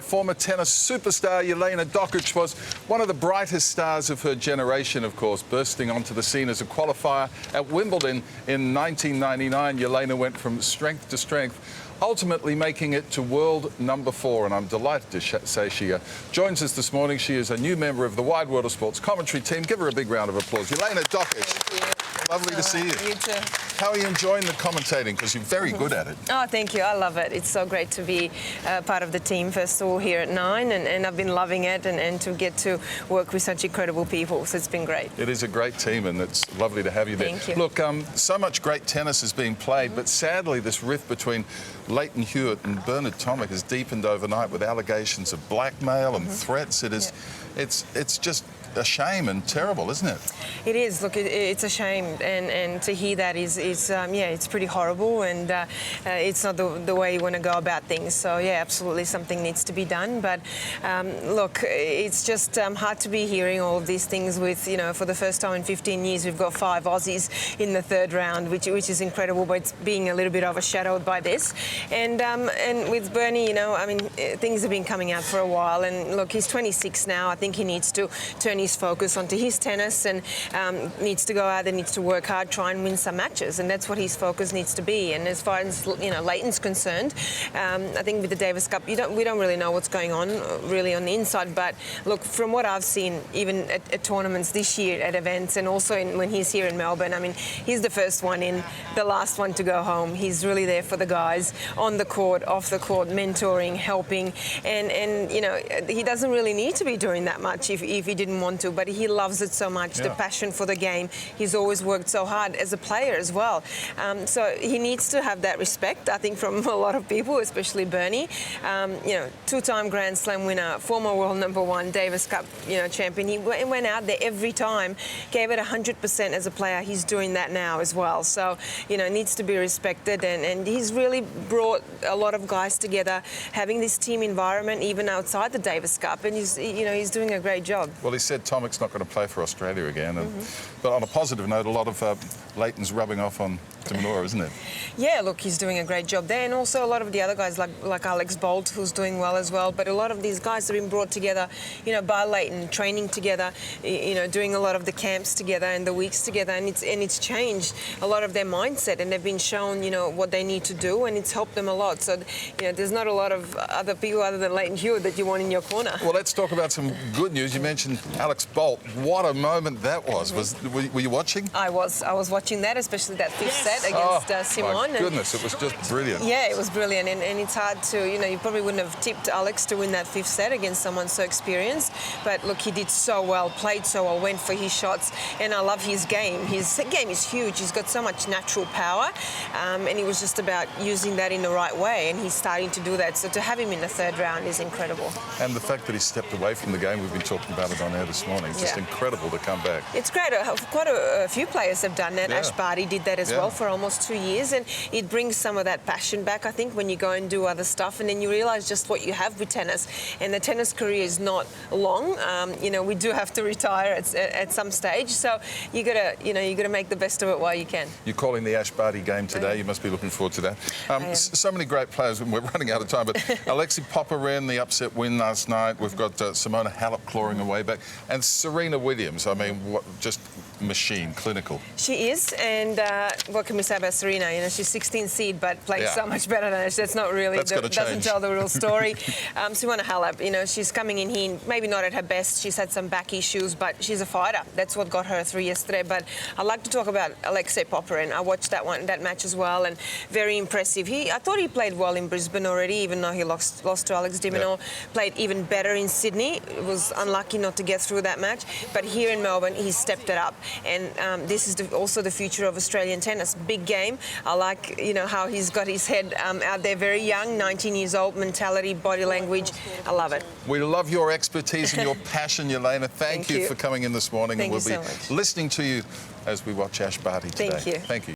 former tennis superstar Jelena Dokic was one of the brightest stars of her generation, of course, bursting onto the scene as a qualifier at Wimbledon in 1999. Jelena went from strength to strength, ultimately making it to world number 4, and I'm delighted to say she joins us this morning. She is a new member of the Wide World of Sports commentary team. Give her a big round of applause. Jelena Dokic. Thank you. Lovely to see you. You too. How are you enjoying the commentating? Because you're very good at it. Oh, thank you. I love it. It's so great to be part of the team, first of all, here at 9, and I've been loving it, and to get to work with such incredible people, so it's been great. It is a great team, and it's lovely to have you there. Thank you. Look, so much great tennis is being played, but sadly this rift between Leighton Hewitt and Bernard Tomic has deepened overnight with allegations of blackmail and threats. It is, it's just a shame and terrible, isn't it? It is. Look, it's a shame, and to hear that is yeah, it's pretty horrible, and it's not the way you want to go about things. So yeah, absolutely, something needs to be done. But look, it's just hard to be hearing all of these things. With, you know, for the first time in 15 years, we've got 5 Aussies in the 3rd round, which is incredible. But it's being a little bit overshadowed by this. And with Bernie, you know, I mean, things have been coming out for a while. And look, he's 26 now. I think he needs to turn his focus onto his tennis, and needs to go out there, needs to work hard, try and win some matches, and that's what his focus needs to be. And as far as, you know, Leighton's concerned, I think with the Davis Cup, we don't really know what's going on really on the inside. But look, from what I've seen, even at tournaments this year, at events, and also when he's here in Melbourne, I mean, he's the first one in, the last one to go home. He's really there for the guys on the court, off the court, mentoring, helping, and you know, he doesn't really need to be doing that much if he didn't want to, but he loves it so much, the passion for the game. He's always worked so hard as a player as well. So he needs to have that respect, I think, from a lot of people, especially Bernie. You know, 2-time Grand Slam winner, former world number 1, Davis Cup, you know, champion. He went out there every time, gave it 100% as a player. He's doing that now as well. So, you know, needs to be respected, and he's really brought a lot of guys together, having this team environment even outside the Davis Cup, and he's, you know, he's doing a great job. Well, he said Tomic's not going to play for Australia again. And, but on a positive note, a lot of Leighton's rubbing off on Timonora, isn't it? Yeah, look, he's doing a great job there, and also a lot of the other guys like Alex Bolt, who's doing well as well. But a lot of these guys have been brought together, you know, by Leighton, training together, you know, doing a lot of the camps together and the weeks together, and it's changed a lot of their mindset, and they've been shown, you know, what they need to do, and it's helped them a lot. So, you know, there's not a lot of other people other than Leighton Hewitt that you want in your corner. Well, let's talk about some good news. You mentioned Alex Bolt. What a moment that was. Were you watching? I was watching that, especially that 5th set against Simon. My goodness, it was just brilliant. Yeah, it was brilliant, and it's hard to, you know, you probably wouldn't have tipped Alex to win that 5th set against someone so experienced, but look, he did so well, played so well, went for his shots, and I love his game. His game is huge. He's got so much natural power, and it was just about using that in the right way, and he's starting to do that. So to have him in the 3rd round is incredible. And the fact that he stepped away from the game, we've been talking about it on air this morning. It's just incredible to come back. It's great. Quite a few players have done that. Ash Barty did that as well for almost 2 years, and it brings some of that passion back, I think, when you go and do other stuff, and then you realise just what you have with tennis. And the tennis career is not long. You know, we do have to retire at some stage, so you gotta make the best of it while you can. You're calling the Ash Barty game today. You must be looking forward to that. So many great players, and we're running out of time, but ALEXEI the upset win last night. We've got Simona Halep clawing away back, and Serena Williams. I mean, just machine, clinical. She is, and what can we say about Serena? You know, she's 16th seed, but plays so much better than us. That's not really, doesn't tell the real story. Simona Halep, you know, she's coming in here, maybe not at her best. She's had some back issues, but she's a fighter. That's what got her through yesterday. But I'd like to talk about ALEXEI POPYRIN'S. I watched that match as well, and very impressive. I thought he played well in Brisbane already, even though he lost to Alex de Minaur. Played even better in Sydney. Was unlucky not to get through that match, but here in Melbourne, he stepped it up. And this is also the future of Australian tennis. Big game. I like, you know, how he's got his head out there, very young, 19 years old, mentality, body language. I love it. We love your expertise and your passion, Jelena. Thank you for coming in this morning. Thank and we'll you be so much. listening to you as we watch Ash Barty today. Thank you. Thank you.